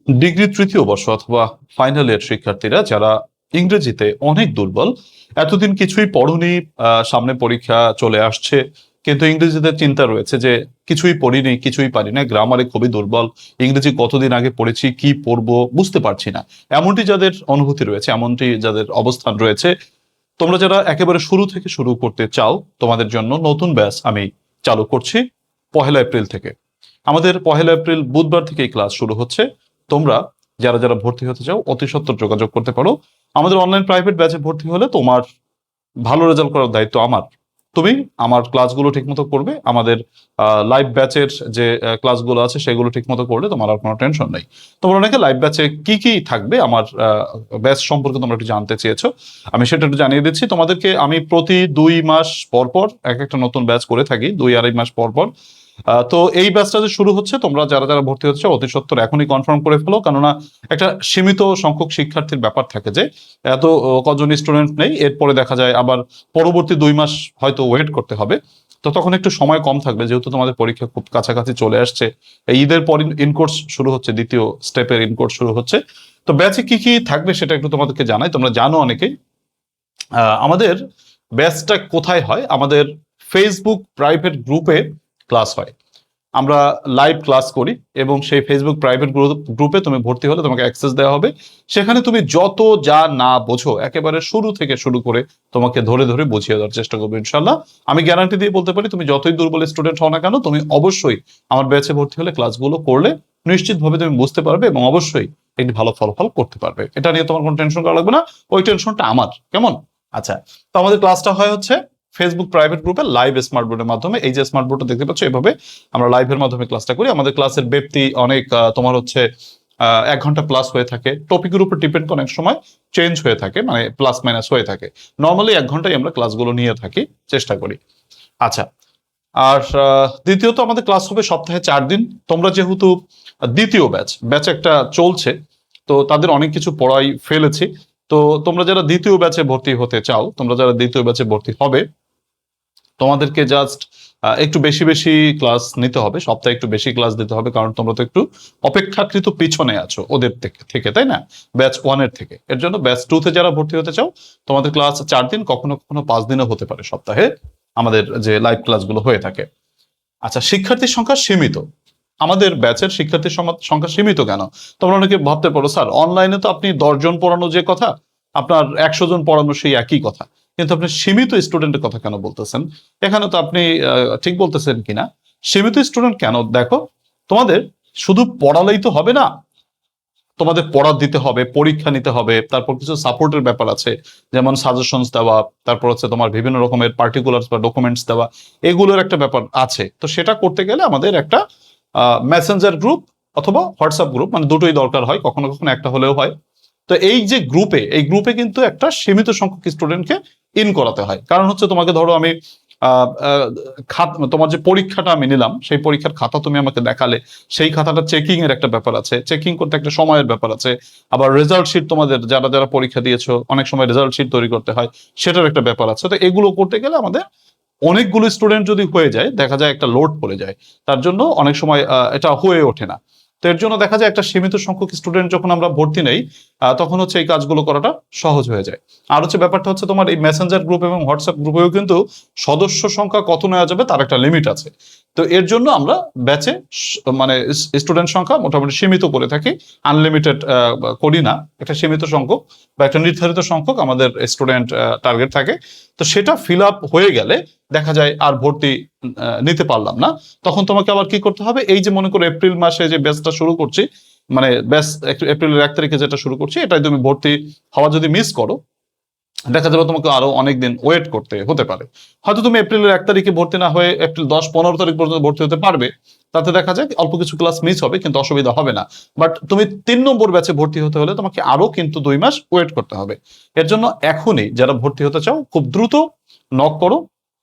Degree তৃতীয় বর্ষ অথবা ফাইনাল ইয়ার শিক্ষার্থীরা যারা ইংরেজিতে অনেক দুর্বল, এতদিন কিছুই পড়ুনি, সামনে পরীক্ষা চলে আসছে, কিন্তু ইংরেজিতে চিন্তা রয়েছে যে কিছুই পড়িনি, কিছুই পারি না, গ্রামারে খুবই দুর্বল, ইংরেজি কতদিন আগে পড়েছি, কি পড়বো বুঝতে পারছি না, এমনটি যাদের অনুভূতি রয়েছে, এমনটি যাদের অবস্থান রয়েছে, তোমরা যারা একেবারে শুরু থেকে শুরু করতে চাও, তোমাদের জন্য নতুন ব্যাচ আমি চালু করছি 1 এপ্রিল থেকে। আমাদের 1 এপ্রিল বুধবার থেকে ক্লাস শুরু হচ্ছে। তোমরা যারা যারা ভর্তি হতে চাও অতি সত্বর যোগাযোগ করতে পারো। আমাদের অনলাইন প্রাইভেট ব্যাচে ভর্তি হলে তোমার ভালো রেজাল্ট করার দায়িত্ব আমার। তুমি আমার ক্লাসগুলো ঠিকমতো করবে, আমাদের লাইভ ব্যাচের যে ক্লাসগুলো আছে সেগুলো ঠিকমতো করলে তোমার আর কোনো টেনশন নেই। তোমরা অনেকে লাইভ ব্যাচে কি কি থাকবে আমার ব্যাচ সম্পর্কে তোমরা একটু জানতে চেয়েছো, আমি সেটা একটু জানিয়ে দিচ্ছি তোমাদেরকে। আমি প্রতি 2 মাস পর পর এক একটা নতুন ব্যাচ করে থাকি, 2-2.5 মাস পর পর। তো এই ব্যাচটা যে শুরু হচ্ছে, তোমরা যারা যারা ভর্তি হচ্ছে অতি সত্বর এখনই কনফার্ম করে ফেলো, কেননা একটা সীমিত সংখ্যক শিক্ষার্থীর ব্যাপার থাকে যে এত কজন স্টুডেন্ট নেই, এরপরে দেখা যায় আবার পরবর্তী 2 মাস হয়তো ওয়েট করতে হবে। তো তখন একটু সময় কম থাকবে, যেহেতু তোমাদের পরীক্ষা খুব কাছাকাছি চলে আসছে। এই ঈদের পর ইনকোর্স শুরু হচ্ছে, দ্বিতীয় স্টেপের ইনকোর্স শুরু হচ্ছে। তো ব্যাচে কি কি থাকবে সেটা একটু তোমাদেরকে জানাই, তোমরা জানো অনেকেই। আমাদের ব্যাচটা কোথায় হয়? আমাদের ফেসবুক প্রাইভেট গ্রুপে ক্লাস হয়। আমরা লাইভ ক্লাস করি এবং সেই ফেসবুক প্রাইভেট গ্রুপে তুমি ভর্তি হলে তোমাকে অ্যাক্সেস দেওয়া হবে। সেখানে তুমি যত যা না বোঝো একেবারে শুরু থেকে শুরু করে তোমাকে ধরে ধরে বুঝিয়ে দেওয়ার চেষ্টা করবো ইনশাল্লাহ। আমি গ্যারান্টি দিয়ে বলতে পারি, তুমি যতই দুর্বল স্টুডেন্ট হও না কেন, তুমি অবশ্যই আমার ব্যাচে ভর্তি হলে ক্লাসগুলো করলে নিশ্চিতভাবে তুমি বুঝতে পারবে এবং অবশ্যই একটি ভালো ফলাফল করতে পারবে। এটা নিয়ে তোমার কোনো টেনশন করা লাগবে না, ওই টেনশনটা আমার। কেমন? আচ্ছা, তো আমাদের ক্লাসটা হয় হচ্ছে ফেসবুক প্রাইভেট গ্রুপে লাইভ স্মার্ট বোর্ডের মাধ্যমে। এই যে স্মার্ট বোর্ডটা দেখতে পাচ্ছ, এভাবে আমরা লাইভের মাধ্যমে ক্লাসটা করি। আমাদের ক্লাসের ব্যাপ্তি অনেক তোমার হচ্ছে 1 ঘন্টা প্লাস হয়ে থাকে। টপিকের উপর ডিপেন্ড করে, অনেক সময় চেঞ্জ হয়ে থাকে, মানে প্লাস মাইনাস হয়ে থাকে। নর্মালি 1 ঘন্টায় আমরা ক্লাসগুলো নিয়ে থাকি, চেষ্টা করি। আচ্ছা, আর দ্বিতীয়ত আমাদের ক্লাস হবে সপ্তাহে 4 দিন। তোমরা যেহেতু দ্বিতীয় ব্যাচ একটা চলছে, তো তাদের অনেক কিছু পড়াই ফেলেছি। তো তোমরা যারা দ্বিতীয় ব্যাচে ভর্তি হতে চাও, তোমরা যারা দ্বিতীয় ব্যাচে ভর্তি হবে, তোমাদেরকে জাস্ট একটু বেশি বেশি ক্লাস নিতে হবে, সপ্তাহে একটু বেশি ক্লাস দিতে হবে, কারণ তোমরা তো একটু অপেক্ষাকৃত পিছনে আছো ওদের থেকে, তাই না? ব্যাচ 1-এর থেকে। এর জন্য ব্যাচ 2-তে যারা ভর্তি হতে চাও, তোমাদের ক্লাস 4 দিন, কখনো কখনো 5 দিনও হতে পারে সপ্তাহে, আমাদের যে লাইভ ক্লাসগুলো হয়ে থাকে। আচ্ছা, শিক্ষার্থীর সংখ্যা সীমিত। আমাদের ব্যাচের শিক্ষার্থীর সংখ্যা সীমিত কেন? তোমরা অনেকে ভাবতে পারো, স্যার অনলাইনে তো আপনি 10 জন পড়ানো যে কথা, আপনার 100 জন পড়ানো সেই একই কথা, কিন্তু আপনি সীমিত স্টুডেন্টের কথা কেন বলতেছেন? এখানে তো আপনি ঠিক বলতেছেন কিনা। সীমিত স্টুডেন্ট কেন? দেখো, তোমাদের শুধু পড়ালেই তো হবে না, তোমাদের পড়া দিতে হবে, পরীক্ষা নিতে হবে, তারপর কিছু সাপোর্টের ব্যাপার আছে, যেমন সাজেশনস দেওয়া, তারপর হচ্ছে তোমার বিভিন্ন রকমের পার্টিকুলার বা ডকুমেন্টস দেওয়া, এগুলোর একটা ব্যাপার আছে। তো সেটা করতে গেলে আমাদের একটা মেসেঞ্জার গ্রুপ অথবা হোয়াটসঅ্যাপ গ্রুপ, মানে দুটোই দরকার হয়, কখনো কখনো একটা হলেও হয়। তো এই যে এই গ্রুপে কিন্তু একটা সীমিত সংখ্যক স্টুডেন্টকে ইন করাতে হয়। কারণ হচ্ছে, তোমাকে ধরো আমি তোমার যে পরীক্ষাটা আমি নিলাম, সেই পরীক্ষার খাতা তুমি আমাকে দেখালে, সেই খাতাটা চেকিং এর একটা ব্যাপার আছে, চেকিং করতে একটা সময়ের ব্যাপার আছে। আবার রেজাল্ট শিট, তোমাদের যারা যারা পরীক্ষা দিয়েছো অনেক সময় রেজাল্ট শিট তৈরি করতে হয়, সেটার একটা ব্যাপার আছে। তো এগুলো করতে গেলে আমাদের অনেকগুলো স্টুডেন্ট যদি হয়ে যায়, দেখা যায় একটা লোড পড়ে যায়, তার জন্য অনেক সময় এটা হয়ে ওঠে না। তো এর জন্য দেখা যায় একটা সীমিত সংখ্যক স্টুডেন্ট যখন আমরা ভর্তি নেই, তখন হচ্ছে এই কাজগুলো করাটা সহজ হয়ে যায়। আর হচ্ছে ব্যাপারটা হচ্ছে, তোমার এই মেসেঞ্জার গ্রুপ এবং হোয়াটসঅ্যাপ গ্রুপেও কিন্তু সদস্য সংখ্যা কত নেওয়া যাবে তার একটা লিমিট আছে। তো এর জন্য আমরা ব্যাচে মানে স্টুডেন্ট সংখ্যা মোটামুটি সীমিত করে থাকি, আনলিমিটেড করি না। একটা সীমিত সংখ্যক বা একটা নির্ধারিত সংখ্যক আমাদের স্টুডেন্ট টার্গেট থাকে। তো সেটা ফিল আপ হয়ে গেলে দেখা যায় আর ভর্তি নিতে পারলাম না, তখন তোমাকে আবার কি করতে হবে? এই যে মনে করো এপ্রিল মাসে যে ব্যাচটা শুরু করছি, মানে ব্যাচ এপ্রিলের 1 তারিখে যেটা শুরু করছি, এটাই তুমি ভর্তি হওয়া যদি মিস করো, দেখা যাবে তোমাকে আরো অনেকদিন ওয়েট করতে হতে পারে। হয়তো তুমি এপ্রিলের 1 তারিখে ভর্তি না হয়ে এপ্রিল 10-15 তারিখ পর্যন্ত ভর্তি হতে পারবে, তাতে দেখা যায় অল্প কিছু ক্লাস মিস হবে, কিন্তু অসুবিধা হবে না। বাট তুমি 3 নম্বর ব্যাচে ভর্তি হতে হলে তোমাকে আরো কিন্তু 2 মাস ওয়েট করতে হবে। এর জন্য এখনই যারা ভর্তি হতে চাও, খুব দ্রুত নক করো।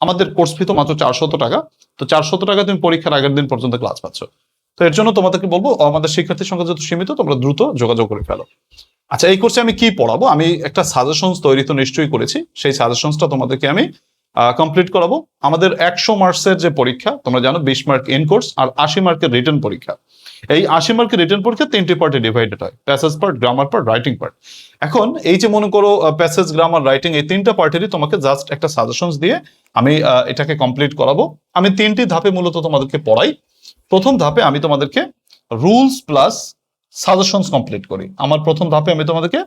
আমাদের কোর্স ফি তো মাত্র 400 টাকা। তো 400 টাকা তুমি পরীক্ষার আগের দিন পর্যন্ত ক্লাস পাচ্ছ। তো এর জন্য তোমাদেরকে বলবো, আমাদের শিক্ষার্থীর সংখ্যা যেহেতু সীমিত, তোমরা দ্রুত যোগাযোগ করে ফেলো। আচ্ছা, এই কোর্সে আমি কি পড়াবো? আমি একটা সাজেশনস তৈরি তো নিশ্চয়ই করেছি, সেই সাজেশনসটা তোমাদেরকে আমি কমপ্লিট করাবো। আমাদের 100 মার্কসের যে পরীক্ষা, তোমরা জানো 20 মার্ক ইন কোর্স আর 80 মার্কের রিটেন পরীক্ষা। এই 80 মার্কের রিটেন পরীক্ষা 3টি পার্টে ডিভাইডেড হয়, passage part, grammar part, writing part. এখন এই যে মনে করো প্যাসেজ, গ্রামার, রাইটিং এই 3টা পার্টেরই তোমাকে জাস্ট একটা সাজেশনস দিয়ে আমি এটাকে কমপ্লিট করাবো। আমি 3টি ধাপে মূলত তোমাদেরকে পড়াই। প্রথম ধাপে আমি তোমাদেরকে রুলস প্লাস সাজেশনস কমপ্লিট করি। আমার প্রথম ধাপে আমি তোমাদেরকে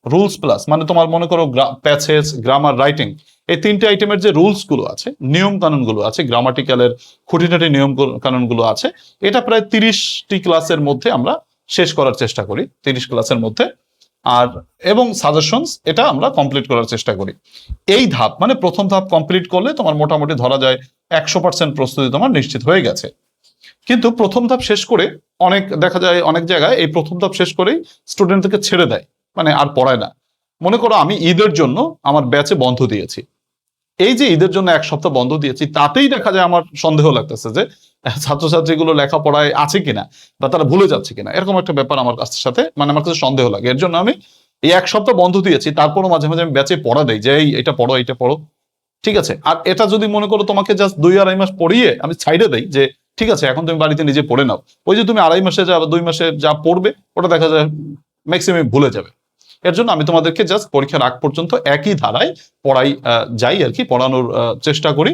রুলস প্লাস মানে তোমার মনে করো প্যাসেজ, গ্রামার, রাইটিং এই 3টে আইটেমের যে রুলস গুলো আছে, নিয়ম কানুন গুলো আছে, গ্রামাটিক্যালের খুঁটিনাটি নিয়ম কানুন গুলো আছে, এটা প্রায় 30টি ক্লাসের মধ্যে আমরা শেষ করার চেষ্টা করি, 30 ক্লাসের মধ্যে। আর এবং সাজেশনস এটা আমরা কমপ্লিট করার চেষ্টা করি। এই ধাপ মানে প্রথম ধাপ কমপ্লিট করলে তোমার মোটামুটি ধরা যায় 100% প্রস্তুতি তোমার নিশ্চিত হয়ে গেছে। কিন্তু প্রথম ধাপ শেষ করে অনেক দেখা যায় অনেক জায়গায় এই প্রথম ধাপ শেষ করেই স্টুডেন্টদেরকে ছেড়ে দেয়, মানে আর পড়ায় না। মনে করো আমি ঈদের জন্য আমার ব্যাচে বন্ধ দিয়েছি, এই যে ঈদের জন্য 1 সপ্তাহ বন্ধ দিয়েছি, তাতেই দেখা যায় আমার সন্দেহ লাগতেছে যে ছাত্রছাত্রীগুলো লেখাপড়ায় আছে কিনা বা তারা ভুলে যাচ্ছে কিনা, এরকম একটা ব্যাপার আমার কাছে সাথে মানে আমার কাছে সন্দেহ লাগে। এর জন্য আমি এই 1 সপ্তাহ বন্ধ দিয়েছি, তারপরও মাঝে মাঝে আমি ব্যাচে পড়া দেই যে এই এটা পড়ো, এইটা পড়ো, ঠিক আছে। আর এটা যদি মনে করো তোমাকে জাস্ট 2-2.5 মাস পড়িয়ে আমি ছাইড়ে দেই যে ঠিক আছে এখন তুমি বাড়িতে নিজে পড়ে নাও, ওই যে তুমি 2.5 মাসে যা 2 মাসে যা পড়বে ওটা দেখা যায় ম্যাক্সিমাম ভুলে যাবে। এর জন্য আমি তোমাদেরকে জাস্ট পরীক্ষার আগ পর্যন্ত একই ধারায় পড়াই যাই আর কি, পড়ানোর চেষ্টা করি।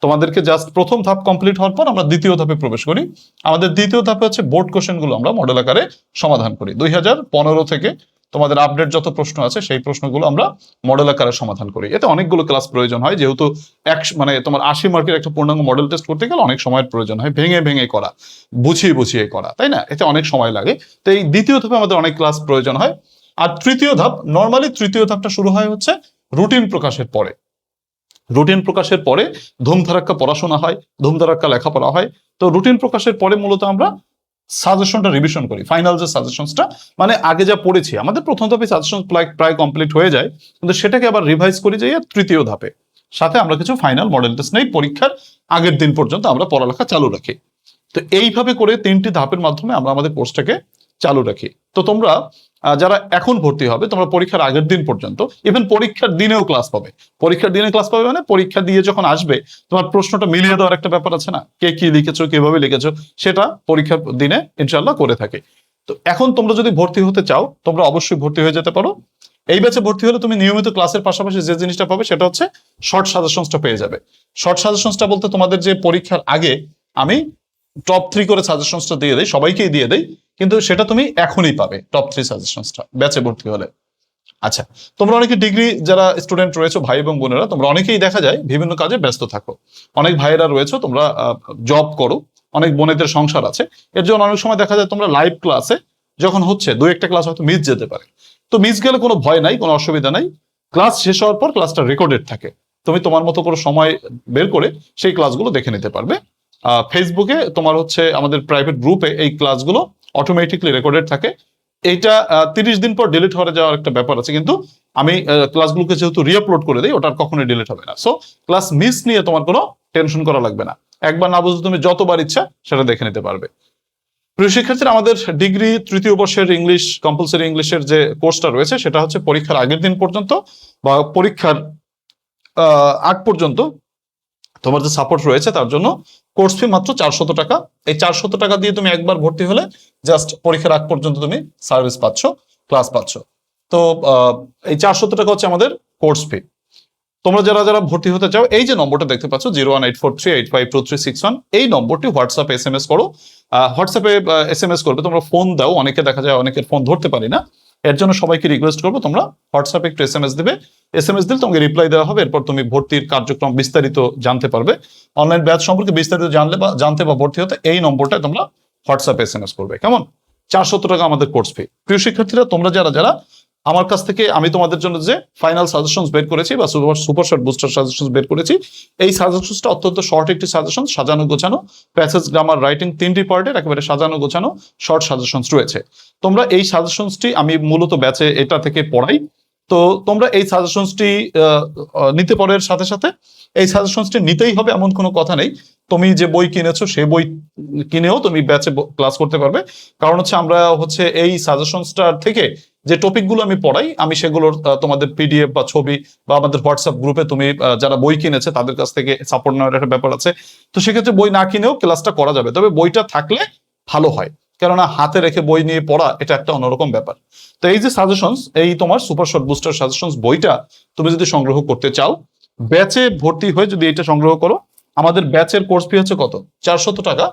তোমাদেরকে জাস্ট প্রথম ধাপ কমপ্লিট হওয়ার পর আমরা দ্বিতীয় ধাপে প্রবেশ করি। আমাদের দ্বিতীয় ধাপে হচ্ছে বোর্ড কোশ্চেন গুলো আমরা মডেল আকারে সমাধান করি। 2015 থেকে তোমাদের আপডেট যত প্রশ্ন আছে সেই প্রশ্নগুলো আমরা মডেল আকারে সমাধান করি। এতে অনেকগুলো ক্লাস প্রয়োজন হয়, যেহেতু মানে তোমার 80 মার্কের একটা পূর্ণাঙ্গ মডেল টেস্ট করতে গেলে অনেক সময়ের প্রয়োজন হয়, ভেঙে ভেঙে করা, বুঝিয়ে বুঝিয়ে করা, তাই না? এতে অনেক সময় লাগে। তো এই দ্বিতীয় ধাপে আমাদের অনেক ক্লাস প্রয়োজন হয়। আর তৃতীয় ধাপ, নর্মালি তৃতীয় ধাপটা শুরু হয় হচ্ছে রুটিন প্রকাশের পরে। রুটিন প্রকাশের পরে ধুমধারাক্কা পড়াশোনা হয়, ধুমধারাক্কা লেখাপড়া হয়। তো রুটিন প্রকাশের পরে মূলত আমরা সাজেশনটা রিভিশন করি, ফাইনাল যে সাজেশনসটা মানে আগে যা পড়েছি, আমাদের প্রথম ধাপে সাজেশন প্রায় কমপ্লিট হয়ে যায়, কিন্তু সেটাকে আবার রিভাইজ করে যাই তৃতীয় ধাপে। সাথে আমরা কিছু ফাইনাল মডেল টেস্ট নেই, পরীক্ষার আগের দিন পর্যন্ত আমরা পড়ালেখা চালু রাখি। তো এইভাবে করে 3টি ধাপের মাধ্যমে আমরা আমাদের কোর্সটাকে চালু রাখি। তো তোমরা যারা এখন ভর্তি হবে, তোমরা পরীক্ষার আগের দিন পর্যন্ত, ইভেন পরীক্ষার দিনেও ক্লাস পাবে। পরীক্ষার দিনে ক্লাস পাবে মানে পরীক্ষা দিয়ে যখন আসবে তোমার প্রশ্নটা মিলিয়ে দেওয়ার একটা ব্যাপার আছে না, কে কি লিখেছো, কিভাবে লিখেছো, সেটা পরীক্ষার দিনে ইনশাল্লাহ করে থাকে। তো এখন তোমরা যদি ভর্তি হতে চাও তোমরা অবশ্যই ভর্তি হয়ে যেতে পারো। এই ব্যাচে ভর্তি হলে তুমি নিয়মিত ক্লাসের পাশাপাশি যে জিনিসটা পাবে সেটা হচ্ছে শর্ট সাজেশনসটা পেয়ে যাবে। শর্ট সাজেশনসটা বলতে তোমাদের যে পরীক্ষার আগে আমি টপ 3 করে সাজেশনসটা দিয়ে দেই, সবাইকেই দিয়ে দেই, কিন্তু সেটা তুমি এখনই পাবে টপ 3 সাজেশনসটা ব্যাচে ভর্তি হলে। আচ্ছা, তোমরা অনেকে ডিগ্রি যারা স্টুডেন্ট রয়েছে ভাই এবং বোনেরা, তোমরা অনেকেই দেখা যায় বিভিন্ন কাজে ব্যস্ত থাকো। অনেক ভাইয়েরা রয়েছে তোমরা জব করো, অনেক বোনেদের সংসার আছে। এর জন্য অনেক সময় দেখা যায় তোমরা লাইভ ক্লাসে যখন হচ্ছে 2-1টা ক্লাস হয়তো মিস যেতে পারে। তো মিস গেলে কোনো ভয় নাই, কোনো অসুবিধা নাই। ক্লাস শেষ হওয়ার পর ক্লাসটা রেকর্ডেড থাকে, তুমি তোমার মতো করে সময় বের করে সেই ক্লাসগুলো দেখে নিতে পারবে। ফেসবুকে তোমার হচ্ছে আমাদের প্রাইভেট গ্রুপে এই ক্লাসগুলো অটোমেটিকলি রেকর্ডেড থাকে। এইটা 30 দিন পর ডিলিট হয়ে যাওয়ার একটা ব্যাপার আছে, কিন্তু আমি ক্লাসগুলোকে যেহেতু রিআপলোড করে দিই, ওটার কখনোই ডিলিট হবে না। সো ক্লাস মিস নিয়ে তোমার কোনো টেনশন করা লাগবে না, একবার না বুঝলে তুমি যতবার ইচ্ছা সেটা দেখে নিতে পারবে। প্রিয় শিক্ষার্থীরা, আমাদের ডিগ্রি 3য় বর্ষের ইংলিশ কম্পালসরি ইংলিশের যে কোর্সটা রয়েছে সেটা হচ্ছে পরীক্ষার আগের দিন পর্যন্ত বা পরীক্ষার আগ পর্যন্ত তোমার যে সাপোর্ট রয়েছে তার জন্য কোর্স ফি মাত্র 400 টাকা। এই 400 টাকা দিয়ে তুমি একবার ভর্তি হলে জাস্ট পরীক্ষার আগ পর্যন্ত তুমি সার্ভিস পাচ্ছ, ক্লাস পাচ্ছ। তো এই 400 টাকা হচ্ছে আমাদের কোর্স ফি। তোমরা যারা যারা ভর্তি হতে চাও, এই যে নম্বরটা দেখতে পাচ্ছ 01843852361, এই নম্বরটি হোয়াটসঅ্যাপে SMS করো। হোয়াটসঅ্যাপে SMS করবে, তোমরা ফোন দাও, অনেকে দেখা যায় অনেকের ফোন ধরতে পারি না। এর জন্য সবাইকে রিকোয়েস্ট করবো তোমরা হোয়াটসঅ্যাপে একটু SMS দিবে। SMS দিলে তোমাকে রিপ্লাই দেওয়া হবে, এরপর তুমি ভর্তির কার্যক্রম বিস্তারিত জানতে পারবে। অনলাইন ব্যাচ সম্পর্কে বিস্তারিত জানতে বা ভর্তি হতে এই নম্বরটায় তোমরা হোয়াটসঅ্যাপে SMS করবে। কেমন? 400 টাকা আমাদের কোর্স ফি। প্রিয় শিক্ষার্থীরা, তোমরা যারা যারা আমার কাছ থেকে আমি তোমাদের জন্য যে ফাইনাল সাজেশনস বের করেছি বা সুপার শর্ট বুস্টার সাজেশনস বের করেছি, এই সাজেশনসটা অত্যন্ত শর্ট একটি সাজেশন, সাজানো গোছানো, প্যাসেজ, গ্রামার, রাইটিং 3টি পার্টের একেবারে সাজানো গোছানো শর্ট সাজেশনস রয়েছে। তোমরা এই সাজেশনসটি আমি মূলত ব্যাচে এটা থেকে পড়াই। তো তোমরা এই সাজেশনসটি নিতে পারার সাথে সাথে এই সাজেশনসটি নিতেই হবে এমন কোনো কথা নেই। তুমি যে বই কিনেছো সেই বই কিনেও তুমি ব্যাচে ক্লাস করতে পারবে। কারণ হচ্ছে আমরা হচ্ছে এই সাজেশনসটার থেকে যে টপিকগুলো আমি পড়াই, আমি সেগুলোর তোমাদের PDF বা ছবি বা আমাদের হোয়াটসঅ্যাপ গ্রুপে তুমি যারা বই কিনেছে তাদের কাছ থেকে সাপোর্ট নেওয়ার একটা ব্যাপার আছে। তো সেক্ষেত্রে বই না কিনেও ক্লাসটা করা যাবে, তবে বইটা থাকলে ভালো হয়। কেননা হাতে রেখে বই নিয়ে পড়া এটা একটা অন্যরকম ব্যাপার। তো এই যে সাজেশনস, এই তোমার সুপার শর্ট বুস্টার সাজেশনস বইটা তুমি যদি সংগ্রহ করতে চাও, ব্যাচে ভর্তি হয়ে যদি এটা সংগ্রহ করো, আমাদের ব্যাচের কোর্স ফি হচ্ছে কত, 400 টাকা।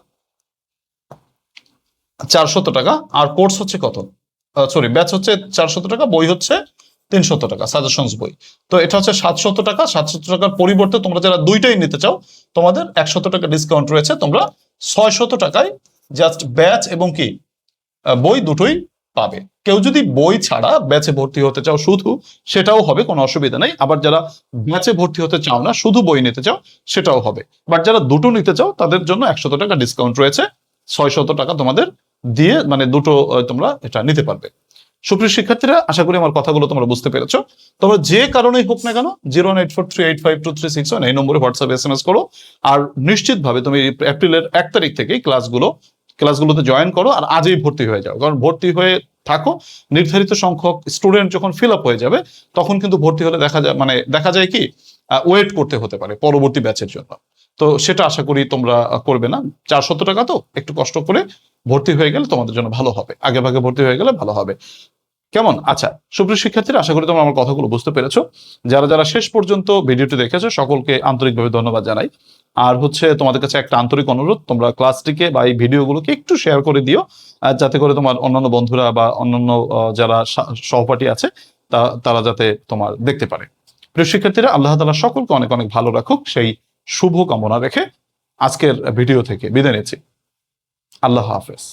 400 টাকা। আর কোর্স হচ্ছে কত, সরি, ব্যাচ হচ্ছে 400 টাকা, বই হচ্ছে 300 টাকা, সাজেশনস বই। তো এটা হচ্ছে 700 টাকা। 700 টাকার পরিবর্তে তোমরা যারা দুইটাই নিতে চাও, তোমাদের 100 টাকা ডিসকাউন্ট রয়েছে, তোমরা 600 টাকায় জাস্ট ব্যাচ এবং কি বই দুটোই পাবে। কেউ যদি বই ছাড়া ব্যাচে ভর্তি হতে চাও শুধু, সেটাও হবে, কোনো অসুবিধা নেই। আবার যারা ব্যাচে ভর্তি হতে চাও না, শুধু বই নিতে চাও, সেটাও হবে। বাট যারা দুটো নিতে চাও তাদের জন্য 100 টাকা ডিসকাউন্ট রয়েছে, 600 টাকা তোমাদের দিয়ে মানে দুটো তোমরা এটা নিতে পারবে। সুপ্রিয় শিক্ষার্থীরা, আশা করি আমার কথাগুলো তোমরা বুঝতে পেরেছো। তোমরা যে কারণেই হোক না কেন 09843852361 এই নম্বরে হোয়াটসঅ্যাপ SMS করো। আর নিশ্চিতভাবে তুমি এপ্রিলের 1 তারিখ থেকেই ক্লাসগুলোতে জয়েন করো, আর আজই ভর্তি হয়ে যাও। কারণ ভর্তি হয়ে থাকো, নির্ধারিত সংখ্যক স্টুডেন্ট যখন ফিল আপ হয়ে যাবে, তখন কিন্তু ভর্তি হলে দেখা যায় কি ওয়েট করতে হতে পারে পরবর্তী ব্যাচের জন্য। তো সেটা আশা করি তোমরা করবে না। 400 টাকা তো একটু কষ্ট করে ভর্তি হয়ে গেলে তোমাদের জন্য ভালো হবে, আগে ভাগে ভর্তি হয়ে গেলে ভালো হবে। কেমন? আচ্ছা সুপ্রিয় শিক্ষার্থীরা, আশা করি তোমরা আমার কথাগুলো বুঝতে পেরেছো। যারা যারা শেষ পর্যন্ত ভিডিওটি দেখেছো সকলকে আন্তরিকভাবে ধন্যবাদ জানাই। আর হচ্ছে তোমাদের কাছে একটা আন্তরিক অনুরোধ, তোমরা ক্লাসটিকে বা এই ভিডিওগুলোকে একটু শেয়ার করে দিও, যাতে করে তোমার অন্যান্য বন্ধুরা বা অন্যান্য যারা সহপাঠী আছে তারা যাতে তোমার দেখতে পারে। প্রিয় শিক্ষার্থীরা, আল্লাহ তাআলা সকলকে অনেক অনেক ভালো রাখুক, সেই শুভ কামনা রেখে আজকের ভিডিও থেকে বিদায় নিচ্ছি। আল্লাহ হাফেজ।